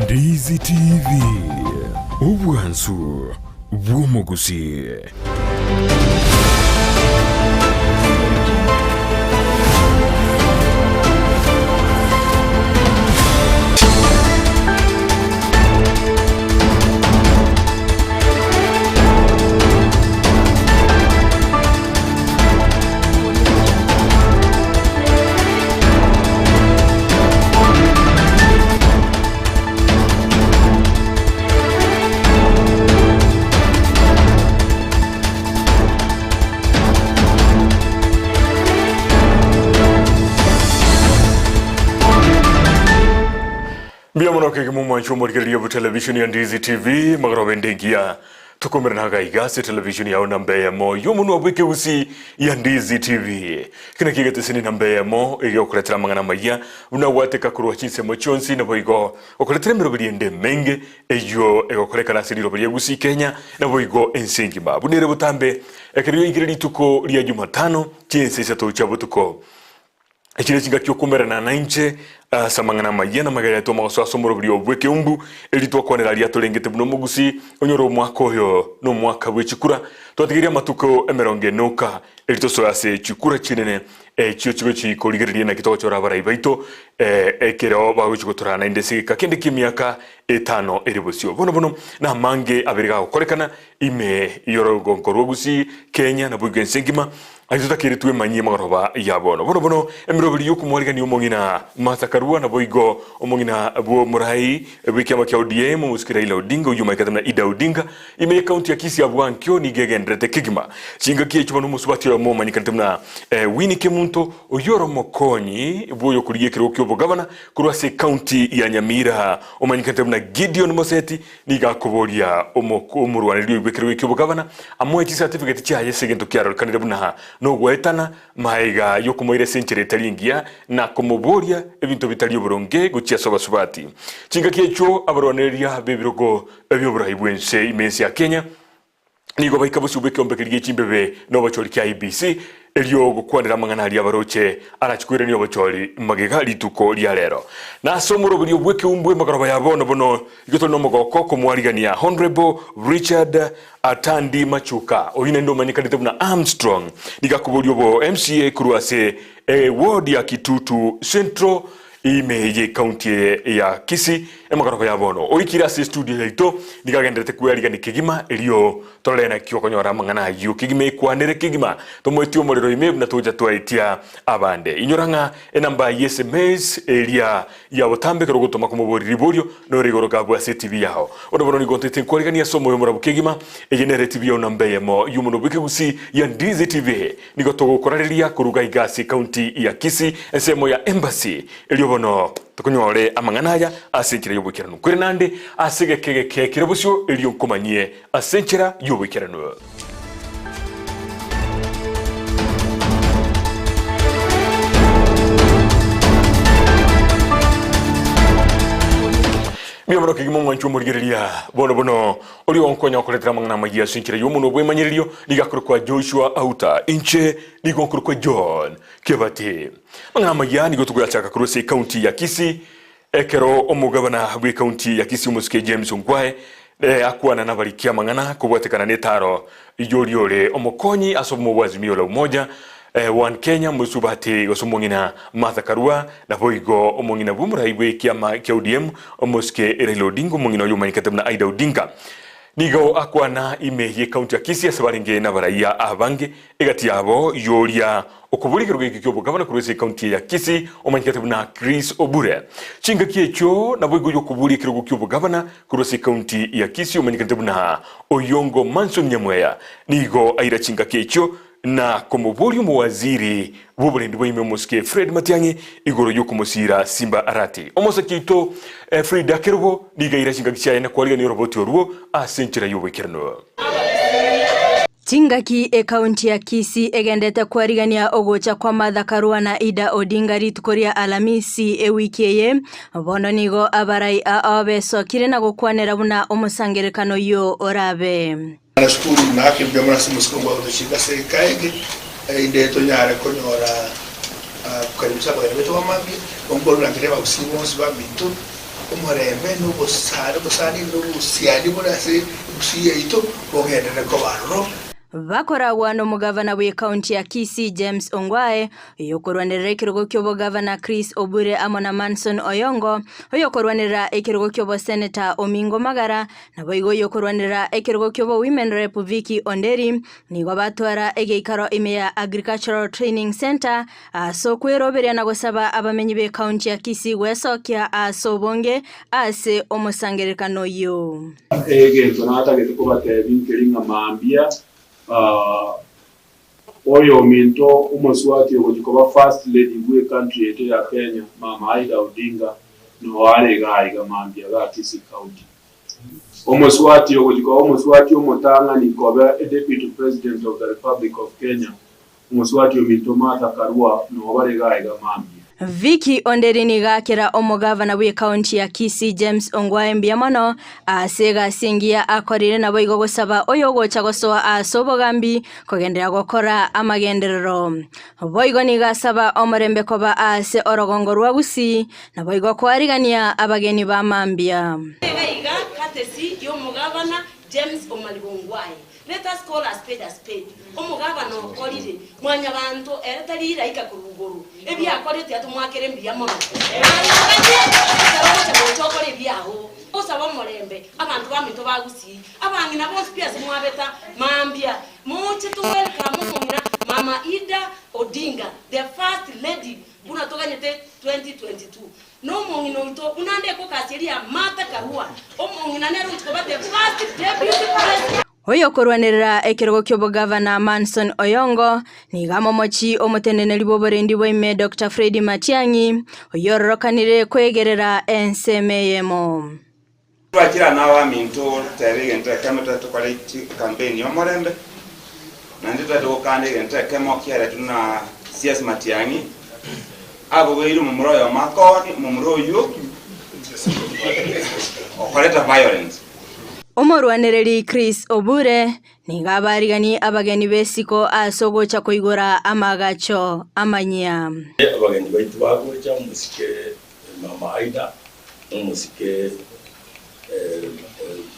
Ndizi TV ubwansu bw'omuguzi. Biamono ke mumo chumo ke television ya Ndizi TV magarobende gia tukomerna ga igase television ya onambe mo yomuno abweke usi ya Ndizi TV kina kigete sini nambe mo iyo kuletera mangana maya una wate kakuru chinse mo chonsi na boigo okuletera mirobiri ende menge eyo egokoleka na siri robiri usi Kenya na boigo ensingi ba bunere butambe ekeriyo ingiriri tuko lya Jumatano chinse Isato chabutuko ekire kinga kyokumerana na inche samangana mayena magaya to maso asomoro buri obweke umbu elitwa kwanera lya tolengete buno mugusi onyoro mwaka oyo no mwaka w'echikura twatigiria matuko emeronge noka elito soase chikura chinene chiyo chigo chikoligererie na kitoko chora barai baito ekero baguchikotora na indesi kakende kimyaka 5 eribosio bono na mange abiriga gukorekana ime yorogo nkorwogusi Kenya na bugwe nsengima aizota kiritwe manyie magaroba ya bono emirobiri yokumwariga ni umongina masakarua na boigo umongina buo murai bikama kya ODM musikira ila Odinga uyuma ikatamna Ida Odinga ime county ya Kisii abwankyo ni gegendrete kigima chinga kie chubano musubati ya moma nikantamna winike muntu oyoro mokonyi buo kuriye kirokyo bogavana kurwase county ya Nyamira umanyikantamna Gideon Moseti niga kuboria umurwaniryo ibekirwe bogavana amwe certificate cha yesegento kyaro kanira buna no gwetana maiga yokumoire century talingia na kumuboria ebintu bitali buronge guchia sobasubati chinga kiecho abaroneria bebirogo ebyoburayi bwense imensi ya Kenya nigo baikabusi ubeke ombekiriye chimbebe no bacholi kya IBC elio gukwanira mangana ali abaroche arachikwire niyo bacholi magega lituko lya lero na somoro buli ubweke umbwe magaroba ya bono igoto no mogoko kumwarigania Honorable Richard Atandi Machuka oyine ndo manyikanite buna Armstrong nigakubulyo bo MCA kuruase ward ya Kitutu Central imeje county ya Kisii emagaroba ya bono oikira se studio leito nigagendete kweriga ni kigima elio tolena kyokonyora mangana yu kigima ikwanere kigima tomwetio molero ime na toja twaitia abande inyoranga enamba SMS elia ya botambe kerogotoma kumubori riborio no rigoroka bwa TV yao onobono ni gontete kweriga ni asomo yo murabu kigima egenere TV yo nambe mo yumuno bike gusi ya Ndizi TV nigotogo korareria kuruga igasi county ya Kisii esemo ya embassy elio bono tukonyore amanganaya asenkira yobukirano kwere nande asegekege kirabusyo elio nkomanyie asenkira yobukirano Biamoro kigimo mwanchu murigereria bono oli onkonya koletera mangana magia asenkira yomuno bwemanyirio ligakuru kwa Joshua Auta inche ligonkuru kwa John Kebati mangana magia nigotugoya chaka kurose county ya Kisii ekero omugabana bwe county ya Kisii Musike James Ongwae akwana nabarikia mangana kubwatekana netaro ijoriore omokonyi asomo wazimio la umoja One Kenya musubati osumongina Martha Karua na boigo omongina bumura ibwe kiama kya ODM omoske Raila Odinga omongina yomanikatamna Ida Odinga nigo akwana imeye county ya Kisii asabaringe na baraia abange egati yabo yoria okubulikirwa ikyo bogavana kurwese county ya Kisii omanikatamna Chris Obure chinga kiecho na boigo yokubulikirwa ikyo bogavana kurwese county ya Kisii omanikatamna Oyongo Manson Nyamweya nigo aira chinga kiecho na kumuburi muwaziri buburendi bwime muske Fred Matiang'i igoro yokumusira Simba Arati omosakito Fred Akerubo nigaira chinga kichaye na kwaliga ni roboti oruo asenchira yobekirano Tingaki county ya Kisii egendete kwarigania ogocha kwa Martha Karua na Ida Odinga ritukoria Alamisi wiki eye bono nigo abarai abeso kirena gukwanera buna omusangerekano yo orabe Nashukuru na kibya murasi musikongo udushiga serikali indeto nyare konyora kukaribisha kwa wetu wa magi ombolo na kireba kusimu siba bitu umurembe n'ubusani n'ubusiani burase busiyaito bogendere ko barro bakoragwa n'omugavana w'e county ya Kisii James Ongwae yokorwanirira ikirugo ky'obo Governor Chris Obure amona Manson Oyongo yokorwanirira ikirugo ky'obo Senator Omingo Magara nabo igo yokorwanirira ikirugo ky'obo Women Rep Vicky Onderi nigo batwara egeikaro ime ya Agricultural Training Center aso kweroberia na gusaba abamenyi be county ya Kisii gwesokia aso bonge ase omusangerekano yo egento natagete kubate binkelinga mambia oyo minto umuswati okujikoba first lady we country yetu ya Kenya Mama Aida Odinga no wale gaiga mambia ga Kisii County umuswati okujikoba umuswati omotanga ni koba deputy president of the Republic of Kenya umuswati minto Martha Karua no wale gaiga mambia Vicky Onderi nigakira omugavana w'e county ya Kisii James Ongwae mbiamono asega singia akorire nabo igo gusaba oyo gocha gosoa asobogambi kugendera gukora amagenderero boigo nigasaba omurembe koba ase orogongo rwa Gusii nabo igo kwarigania abageni ba mambia Iga katesi yo mugavana James Ongwae. Let us call a spade a spade. Omugavana okorire mwanya bantu eretarira ikakuruguru ebi akorete atumwakere mbiamono ari byaho osaba murembe abantu bamito bagusi abangina bonse pia simwabeta mambia muche to welcome mumina Mama Ida Odinga the first lady kuna toganyete 2022 no mongino ito unande ko kaseria Martha Karua omongina nero tikoba the first deputy president Oyo korwanirira ekirugo ky'obo Governor Manson Oyongo nigamo mochi omutendeneri boborendi bw'ime Dr. Freddy Matiang'i oyorokanire kwegerera ensemeyemo twakira nawa minto tabigente kamata tukole campaign y'omurembe nandita dokandire ntekemo kyere tuna CS Matiang'i abo bwiri mu muroyo makoni mu muroyo okoleta violence Omorwaniriri Chris Obure nigabarigani abageni besiko asogocha koigora amagacho amanya abageni baitu bagocha musike Mama Aida umusike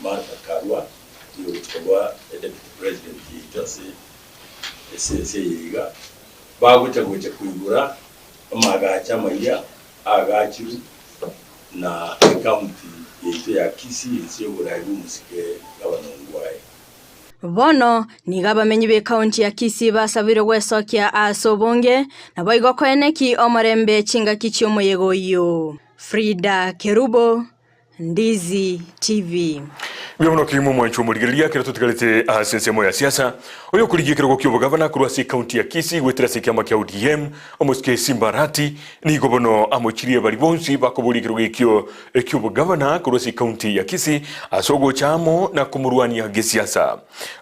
Martha Karua yotwa deputy president yitase SSA bagocha kuigora amagacha amanya agachiru na county yetu ya Kisii sio buraibu musike Ongwae bono nigabamenyi be county ya Kisii basabire gwesokia asobonge nabo igo kweneki omurembe chinga kichyomo yegoyo Frida Kerubo Ndizi TV Biono kimu mwancho murigeria kira tutugalete asensemo ya siasa oyo kuligie kiro kyobo Governor kurwasi county ya Kisii wetrasi kyama kya ODM omuske Simbarati ni gobono amochirie bali bonsi bakobuli kiro kyobo Governor kurwasi county ya Kisii asogo chamo na kumurwania gesiasa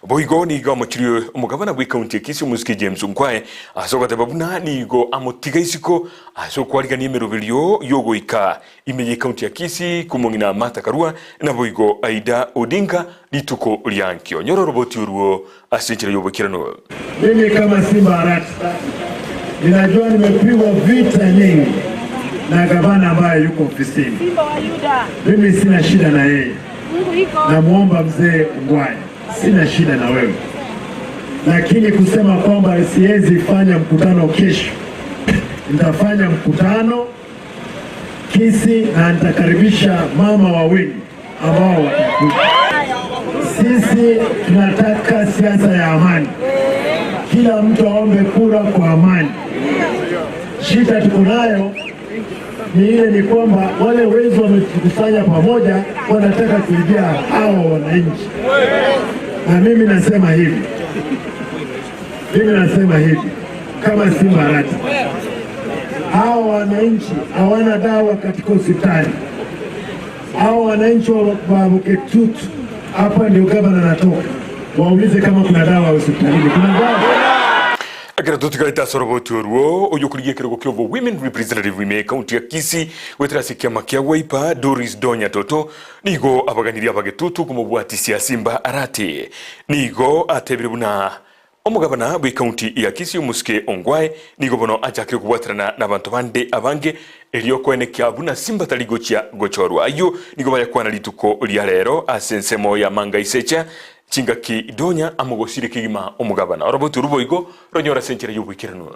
boigo ni go amochirie omugavana we county ya Kisii omuske James Ongwae asogo tababuna ni go amotigaisiko asogo kwariga ni merobilio yogoika imeye county ya Kisii kumongina Martha Karua na boigo Aida Odinga lituko liankyo nyoro roboti uruo asinchira yobokirano. Mimi kama Simbarati ninajua nimepigwa vita nyingi na gavana ambaye yuko ofisini. Mimi sina shida na yeye. Namuomba mzee Ongwae, sina shida na wewe. Lakini kusema kwamba siwezi fanya mkutano kesho. Nitafanya mkutano Kisii na nitakaribisha mama wawili ambao watakuja. Sisi tunataka siasa ya amani. Kila mtu aombe kura kwa amani. Shida tuko nayo ni ile ni kwamba wale wezi wamekusanya pamoja wanataka kuibia hao wananchi. Na mimi nasema hivi. Kama Simbarati. Hao wananchi hawana dawa katika hospitali. Hao wananchi wa Buketutu hapa ndio gavana anatoka. Waulize kama kuna dawa hospitalini. Kuna dawa. Akira tutugaleta sorobotu ruo oyo kuligie kiro kyobo Women Representative we county ya Kisii wetrasi kyama kya Wiper Doris Donya Toto nigo abaganiri abagetutu kumubwati sia Simba Arati nigo atebire buna omugabana bwe county ya Kisii Muske Ongwae nigo bono ajakire kubwatirana n'abantu bande abange elio kwenekia buna simbatali gochorwa ayo nigo bayakwana lituko lya lero asensemo ya manga isecha chingaki donya amugosire kigima omugabana orobotu ruboigo ronyora senchera yubwikirano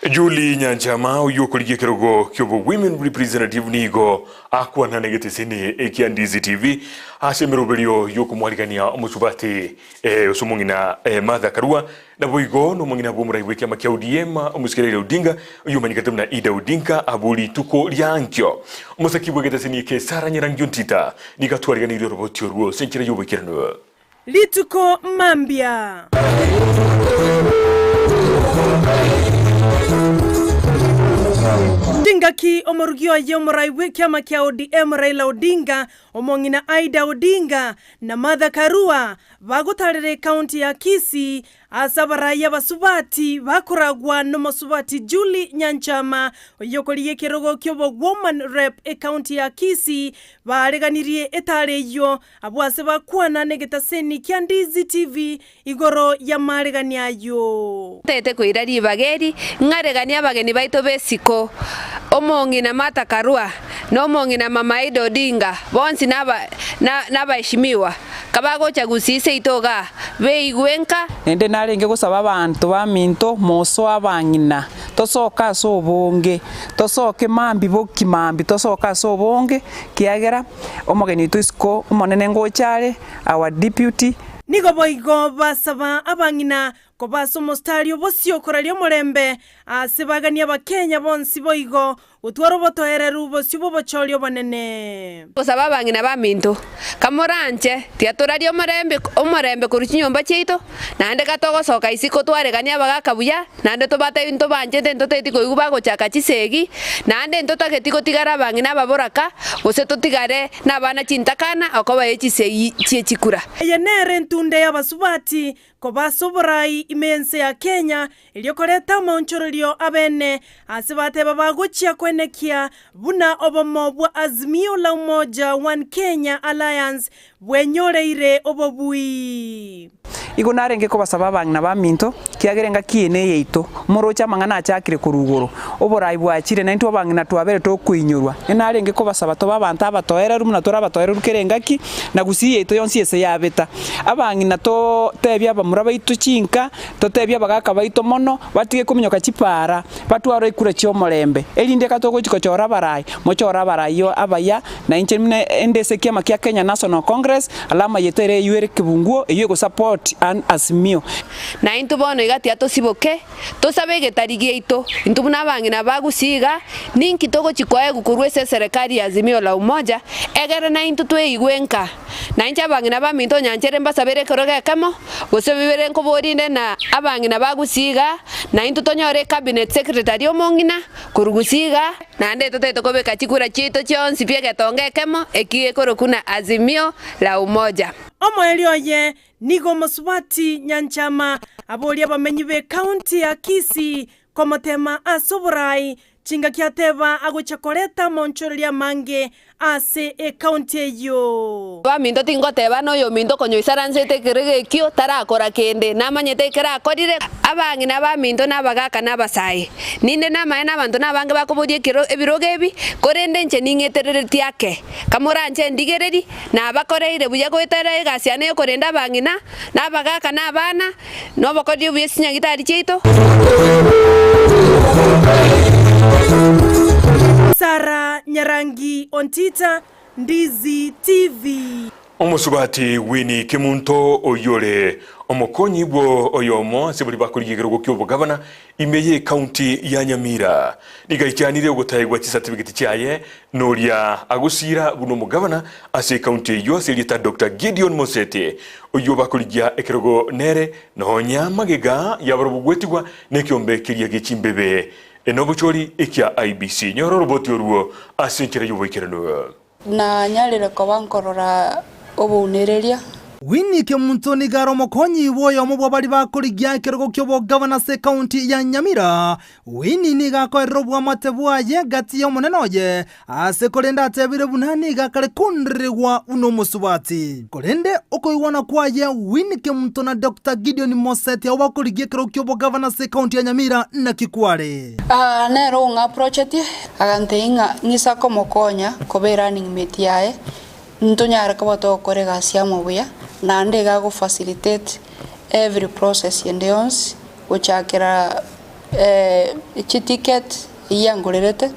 Julie Nyanchama uyokulikia kirogo kyobo women representative nigo akuwa na negetesini ekia Ndizi TV asemerobelio yokumwalikania omusubati usumungina Martha Karua na boigo no mungina bomura iweke makia ODM omusikelele Odinga uyumanyikatemna Ida Odinga abuli tuko lyankyo omusaki bwegetesini ke Sara Nyirangyontita nikatwalikania robotio ruo senchira yobekirano lituko mambia Dingaki omorugio yomurai wikiama kia ODM Raila Odinga omongina Ida Odinga na Martha Karua bagutarire county ya Kisii asabaraya basubati bakuragwa no musubati Julie Nyanchama oyokoliye kirogo kyobo woman rep county ya Kisii bareganirie etareyo abwase bakwana negetaseni kia Ndizi TV igoro ya mareganiayo tete kuirari bageri ngaregania bageni baito besiko omongina Martha Karua no mongina mama Ida Odinga bonsi nabaheshimiwa kabago chagusise itoga beigwenka nende narenge gusaba abantu baminto moso abangina tosoka sobonge tosoke mambi bokimambi tosoka sobonge kiagera omogeni tuisko umonene ngochare our deputy nigo boigo basaba abangina kobaso mostario bosio koralio morembe asebagania bakenya bonsi boigo utwaro botoereru bosio bochorio banene bosaba abangina baminto kamoranje tiatorario omorembe kuruchinyomba cheito nande katogo soka isiko twaregania bagakabuya nande tobata into banje ntento tetiko iguba gochaka chisegi nande ento tagetiko tigara abangina baboraka gose totigare nabana chintakana akoba echisegi chiechikura yenere ntunde yabasubati kobasoborai imense ya Kenya iliokoreta monchorolio abene asibate babaguchia kwenekia buna obomo bwa Azimio la Umoja One Kenya Alliance bwenyoreire obobui igonarenge ko basaba bangna baminto kiagerenga kiene yeito morocha mangana achakire kurugoro oborai bwachire na into bangna twabere to kuinyurwa enarenge ko basaba to babanta batoera rumna tora batoera rukerengaki na gusi yeito yonsi ese yabeta abangna to tebya bamura baitu chinka to tebya bagaka baito mono batige kuminyoka chipara batwaro ikure chyo molembe elinde katoko chikochora barai mochora barai yo abaya na inchemne endese kiama kia Kenya National Congress alama yetere yuere kibunguo eyo go support an Azimio na into bono igatia to siboke to sabege tarigie ito into buna bangina bagusiga ninki togo chikoe gukurwese serikali ya Azimio la Umoja egere na into twe igwenka na incha abang'ina baminto nyanchere mbasabere koroge kemo gosebibere nkoborinde na abang'ina bagusiga na into tonyore cabinet secretary omong'ina kurugusiga na nde toteto kobeka chikura chito chionsi pia getonge kemo ekie korokuna azimio la umoja omoeli oye nigo Musubati Nyanchama aboria bamenyi be county ya Kisii komotema asoborai chinga kiateba agochakoreta monchoreria mange ase e county eyo baminto tingoteba noyo minto konyoisaransete keregekio tarakora kende namanyete kerakorire abang'ina baminto nabagaka nabasai ninde namae nabanto nabange bakoborie ebiroge ebi korende nche ning'eterereti ake kamoranje ndigereri nabakoreire buya goetera egasiane yokorenda abang'ina nabagaka nabana nobokorie buya chinyagitari chiito Sara Nyarangi Ontita, Ndizi TV. Omusubati wini kimunto oyore omokonyi bwo oyomo sibuli bakurigiro gukyo gavana imeye county ya Nyamira nigaikanire ogotayigwa certificate cyaye noria agusira buno mugavana ase county yo selita Dr. Gideon Mosete oyo bakurigia ekirogo nere nonya magega yabarubugwetigwa nekyombe kiriya gichimbebe enobuchori ekya IBC nyoro roboti oruo asinkire yuboikerano na nyarire ko bankorora obunereria Wini kimuntu ni garo mokonyi woyo mubwo bari bakurigia kirego kyobo governor se county ya Nyamira wini ni gakorero bwa matebwa ye gati yo munenoye ase korenda atebire bunani gakare kunrirwa uno Musubati korende okoiwana kwaye wini kimuntu na Dr. Gideon Mosete obakurigia kirego kyobo governor se county ya Nyamira na Kikware nero nga project aganteinga ngisa ko mokonya ko be running mate yae ntunyara ko bato korega siamo buya na ndega go facilitate every process yendeons uchakira ticket yangorerete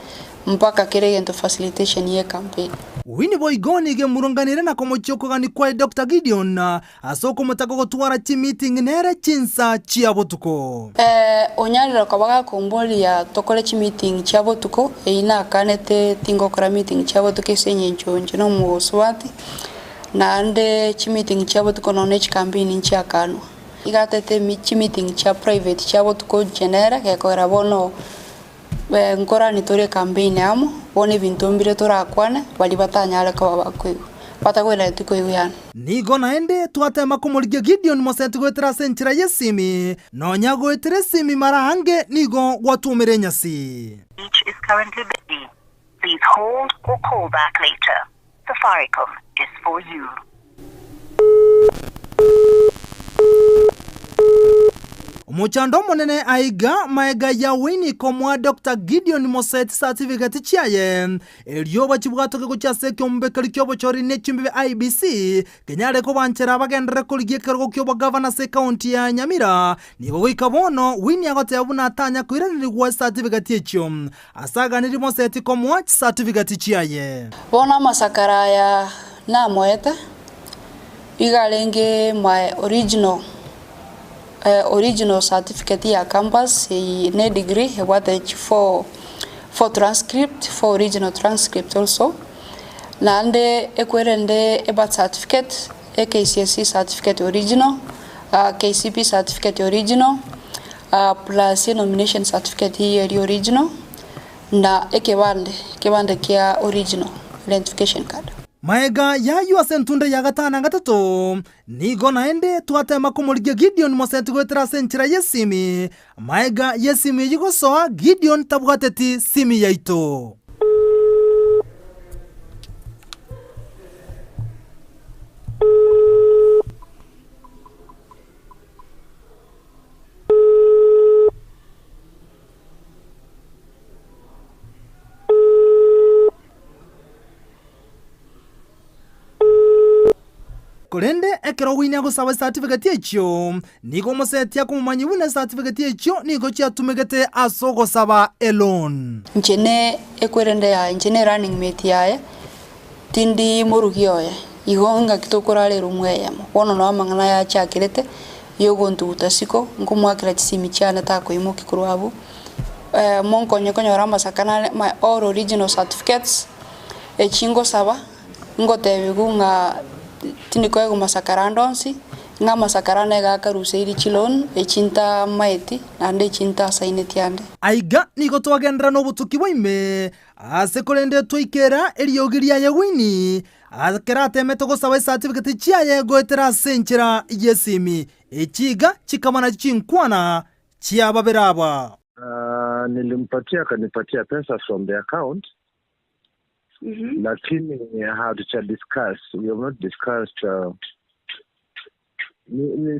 mpaka kirege facilitation ye campaign wini boigoni ge murunganire na komochoko gani kwa Dr. Gideon asoko mutako gotwara chi meeting nere Chinsa Isato onyarira kabaga komboli ya tokole chi meeting Isato ina kanete tingo kora meeting Isato senye nchonje no Musubati na ande chi meeting Isato no nech campaign ncha kanu igatete chi meeting cha private Isato genera ke kora bono nkora nitore campaign amo bone bintombire torakwana bali batanyale ko babakwe batakwera tiko yana nigo naende twatema kumurigia Gideon Mosete gwetera senchira yesimi no nyago etere simi marahange nigo watumire nyasi Each is currently busy. Please hold or call back later. Safaricom is for you. Muchando monene aiga maega ya wini komwa Dr. Gideon Mosete certificate chiaye elio bachibwato ke kuchase kyombe kyo chori nechimbe IBC kenyare ko banchera bagendere kurigie kergo kyo governor se county ya Nyamira nigo goikabono wini agote abuna atanya kuiranirwa certificate echo asaga niri Mosete komwa certificate chiaye bona masakara ya na moeta igalenge my original certificate ya campus ne degree what for transcript for original transcript also nande ekwerende about certificate KCSE certificate original KCP certificate original plus nomination certificate here original na kebande kia original identification card maega ya yuase ntunde ya gatana gatatu nigo naende twatema kumurigia Gideon Mosete gwetera senchira yesimi maega yesimi yigosoa Gideon tabwateti simi yaito Korende ekero wini gusaba certificate echo nigo Mosete akumanyi wina certificate echo nigo chiatumegete asogo saba alone njene ekwerende ya njene running mate yae tindi murugioya igonga kitokorale rumweya wono no amangana ya chakirete yogo ntuta siko ngumwakira chisimi cyane takoyimuki kurwabu monkonye konyoramba sakana my all original certificates echingo saba ngotebigunga tiniko masakara ndonsi nga masakara ga karuseiri chilon echinta maeti ande chinta saineti ande aiga nigo twagendera no butuki boime ase korende twaikera eriogiria ya wini akera temeto gusaba certificate chiaye goetera senchera yesimi echiga chikamana chinkwana chiababeraba. Nilimpatia akanipatia pesa from the account. Lakini hatuja discuss. We have not discussed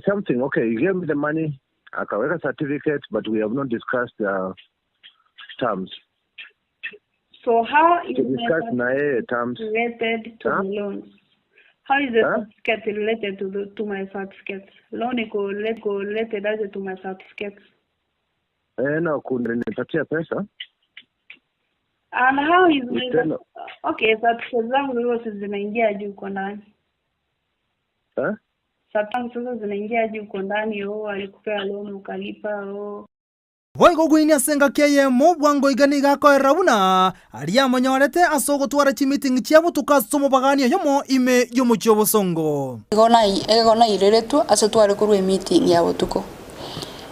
something. Okay, you gave me the money, akaweka certificate, but we have not discussed terms. So how is the terms related to the loans? How is the certificate related to my certificates? Loan is related to my certificates. No, kunipatia pesa. And how is okay, certificates zangu zote zinaingia juu kwa ndani. Certificates zote zinaingia juu kwa ndani, alikupea loan ukalipa Goigo gwinia senga keye mo bwango igani gako erabuna aria monyorete asogo twara chi meeting chiabo tukasomo bagania yomo ime yomo chobo songo egona ireretu ase tware kurwe meeting yabo tuko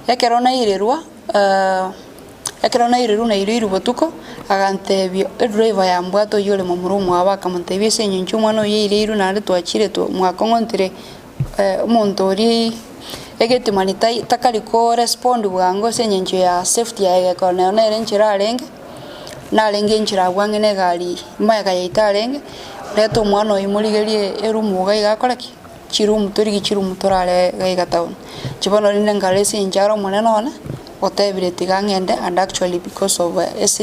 yakerona irerwa yakerona ireru na iriru botuko agantebio driver ya mbwato yole murumu abaka montebie senyunchu mwana yiriru na ande twachire to mwakongontire montori egete manita takariko respond bwango senyenjo ya safety ya ekone na erenchira arenge na arenge nchira bwange ne gari mbaga yaita arenge leto mwana oyimurigerie erumu gaigakoraki chirumu turi chirumu torale gaiga town chibono rinde ngale sinjaro monene ona otebire tigangende and actually because of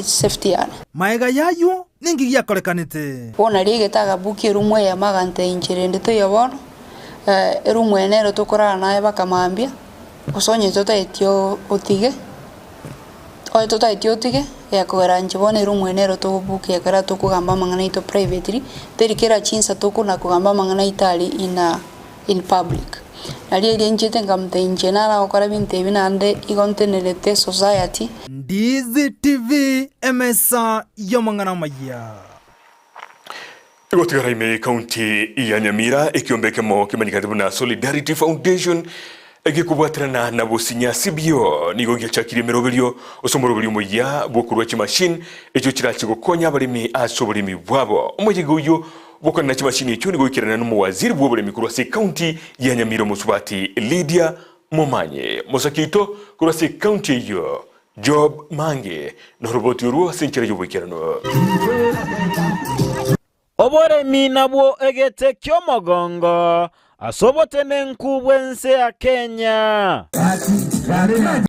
safety yana maega yayo ningi yakorekanite bona rigetaga buki erumu ya magante inchirende to yobono erumu enero tukorana naye bakamambia usonye totaitio otige oyo totaitio otige yakogera njibona erumu enero tubuke yakara tukugamba mangana ito privately terikera chinsa tukuna kugamba mangana itali in public nali njete ngamte injenara okora binte binande igontenerete society. Ndizi TV MSA yomangana maya Gotigara ime kaunti ya Nyamira ikiombekemo kimanikatibu na Solidarity Foundation egikubatrana na bosinya sibyo nigo gyachakire meroberio osomoroberio moya bokurwa chimashine echo kirachigokonya abalimi asobolimi bwabo omuyigo uyo bokana chimashine echo nigo ikirana n'umuwaziri bw'obolimi kurwase kaunti ya Nyamira Musubati Lydia Momanye Mosakito kurwase kaunti yo Job Mange no roboti ruo senchera yobikirano Oboremi nabwo egete kyomogongo asobotene nkubwense ya Kenya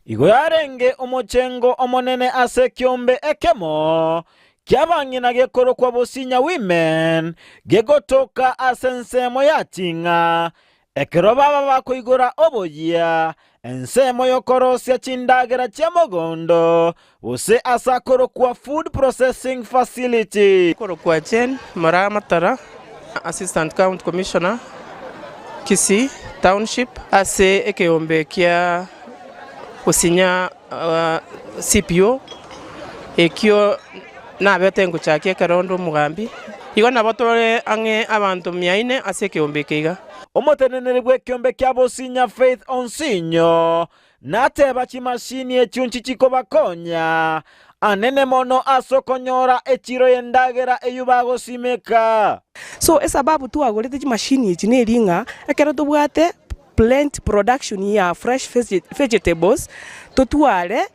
igo yarenge omochengo omonene ase kyombe ekemo kyabangina gekoro kwa bosinya women gegotoka ase nsemo yatinga ekero baba bakoigora oboya ensemo yokorosya chindagera chamogondo use asakoro kwa food processing facility koro kwa Jen Matara assistant county commissioner Kisii township ase ekeombe kia kusinya CPO ekyo nabete nguchakie karondo mugambi igo nabotore ange abantu 400 ase ekeombe keiga omotenenere bw'ekyombe kya bosinya Faith Onsinyo nateba chimashini echunchi chiko bakonya anene mono asokonyora echiro yendagera eyubagosimeka so esababu tuagorete chimashini echi neringa ekero tubwate plant production ya fresh vegetables totware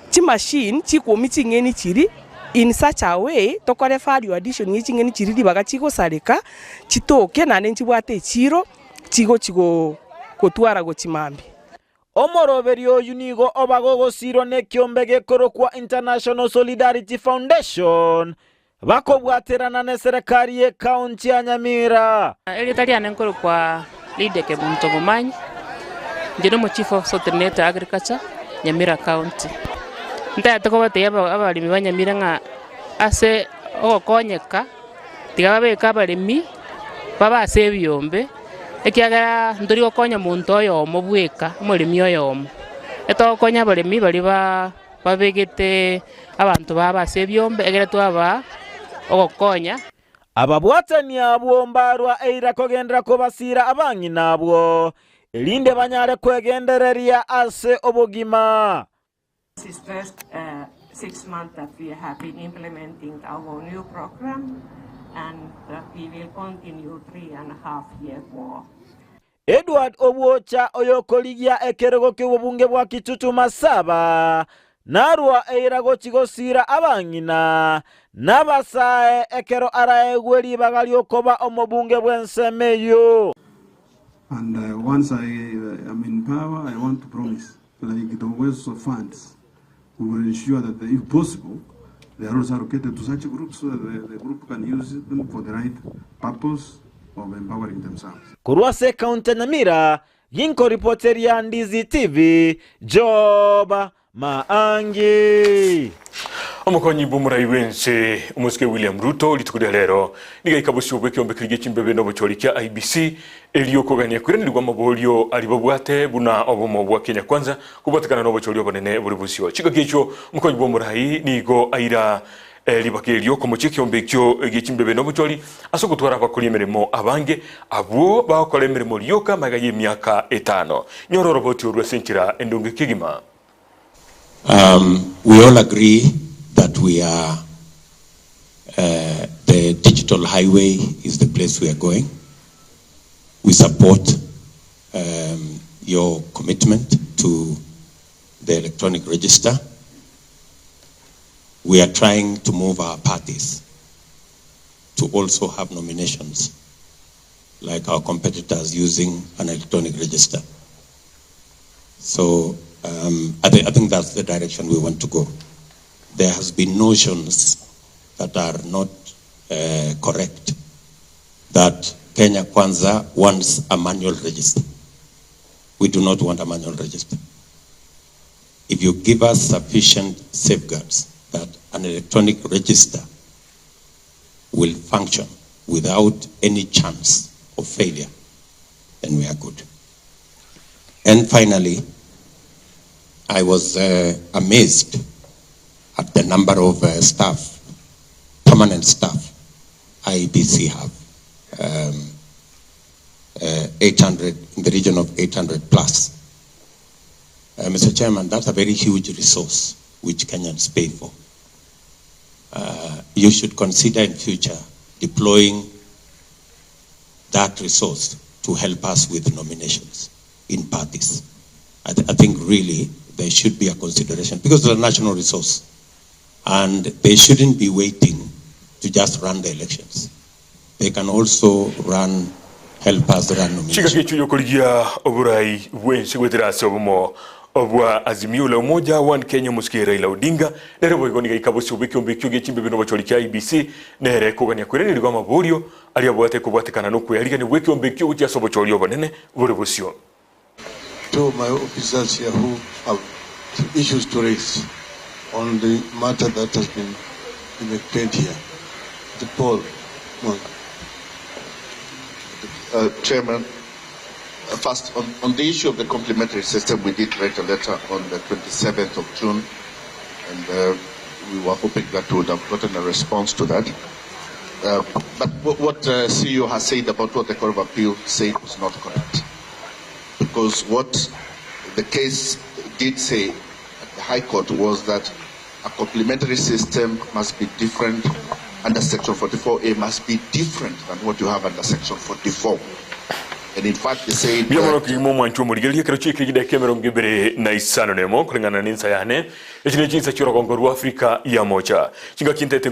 chimashini chikumi chingeni chiri in such a way tokore value addition yechingeni chiriri bagachigosareka chitoke nane nchibwate chiro chigo kotwara gochimambi omoroberio oyu nigo obagogosiro nekyombe gekoro kwa International Solidarity Foundation bakobwaterana ne serikali ye kaunti ya Nyamira elitalia nenkoro kwa Lydia Kebunto Momanyi ndino chief of Sotenator Agriculture Nyamira County nta tokobate abalimi banyamira nga ase okonyeka tigababeka abalimi baba ase ebyombe ekiagera ndori gokonya muntu oyo omobweka omulimi oyo omo etokonya abalimi bali babegete abantu baba ase ebyombe egere twaba ogokonya ababwatani abwo mbarwa eira kogendera kobasira abangi nabwo elinde banyare kwegendereria ase obogima. This is first 6 months that we have been implementing our new program, and we will continue 3.5 years more. Edward Obwocha oyokoligia ekerego ky'obunge bwa Kitutu Masaba narwa eirago kigosira abangina nabasae ekero araegweri bagaliokoba omobunge bwensemeyo. And once I am in power, I want to promise, like the waste of funds, we will ensure that if possible, they are also allocated to such groups so that the group can use them for the right purpose of empowering themselves. Kurwase County Nyamira, Ginko reporter ya Ndizi TV, Job Maangi. Omukonyi bumurai wense umuske William Ruto litukudia lero niga ikabusi obweke ombekirige chimbebe no bochori kya IBC eliokogania kurenirwa mabolio alibobwate buna obomo bwa Kenya Kwanza kubatikana no bochori obonene buri busyo chika kicho omukonyi bumurai nigo aira libakelio komocheke ombekyo egichimbebe no bochori asokutwara abakoli emeremo abange abo bakole emeremo lyoka magaye myaka 5 nyoro roboti orwa senchira endonge kigima. We all agree that we are the digital highway is the place we are going. We support your commitment to the electronic register. We are trying to move our parties to also have nominations like our competitors using an electronic register. So I think that's the direction we want to go. There has been notions that are not correct, that Kenya Kwanza wants a manual register. We do not want a manual register. If you give us sufficient safeguards that an electronic register will function without any chance of failure, then we are good. And finally, I was amazed at the number of staff, permanent staff, IEBC have. 800, in the region of 800 plus. Mr. Chairman, that's a very huge resource which Kenyans pay for. You should consider in future deploying that resource to help us with nominations in parties. I think really there should be a consideration because it's a national resource and they shouldn't be waiting to just run the elections. They can also help us run nominations. Chika kichu yokoligia oburai wensi wetirasi obumo obwa azimio la umoja one Kenya muske Raila Odinga nerebo igoniga ikabusi ubiki ombekyo gechimbebe no bachori kya IBC nere kogania kwerenirwa maborio aliabwate kubwatekana no kuyaliga ni weki ombekyo uti asobochori obonene buri busyo. To my officers here who have issues to raise on the matter that has been paid here. The Paul. Chairman, first on the issue of the complementary system, we did write a letter on the 27th of June, and we were hoping that we would have gotten a response to that. But what CEO has said about what the Court of Appeal said was not correct. Because what the case did say at the High Court was that a complementary system must be different under Section 44A, must be different than what you have under Section 44. And in fact, they say Biamono kimo mwanchu murigelia karochi kigida kemero ngibere na isano nemo kulingana ninsa yane echine chinsa chiro kongoru Afrika ya mocha chinga kintete